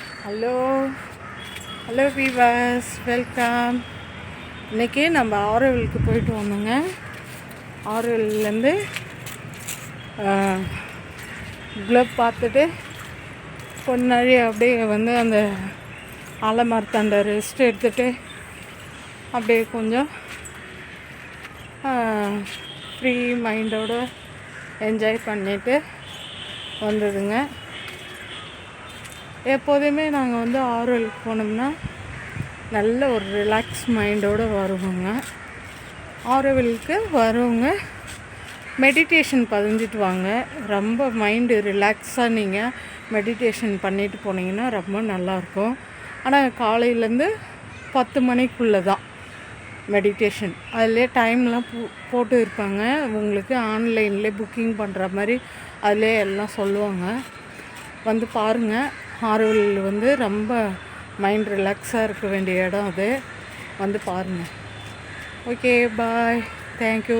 Hello hello viewers, welcome. இன்றைக்கி நம்ம ஆரோவிலுக்கு போயிட்டு வந்தோங்க. ஆரோவில்லேருந்து குளோப் பார்த்துட்டு கொஞ்ச நாள் அப்படியே வந்து அந்த ஆலமரத்தாண்ட ரெஸ்ட் எடுத்துகிட்டு அப்படியே கொஞ்சம் ஃப்ரீ மைண்டோடு என்ஜாய் பண்ணிவிட்டு வந்ததுங்க. எப்போதுமே நாங்கள் வந்து ஆரோவிலுக்கு போனோம்னா நல்ல ஒரு ரிலாக்ஸ் மைண்டோடு வருவோங்க. ஆரோவிலுக்கு வரவங்க மெடிடேஷன் பதிஞ்சிட்டு வாங்க. ரொம்ப மைண்டு ரிலாக்ஸாக நீங்கள் மெடிடேஷன் பண்ணிட்டு போனீங்கன்னா ரொம்ப நல்லாயிருக்கும். ஆனால் காலையிலேருந்து 10 மணிக்குள்ளே தான் மெடிடேஷன். அதிலே டைம்லாம் போட்டு இருப்பாங்க. உங்களுக்கு ஆன்லைன்லேயே புக்கிங் பண்ணுற மாதிரி அதிலே எல்லாம் சொல்லுவாங்க. வந்து பாருங்கள். ஆரோவில் வந்து ரொம்ப மைண்ட் ரிலாக்ஸாக இருக்க வேண்டிய இடம் அது. வந்து பாருங்கள். ஓகே, பாய், தேங்க்யூ.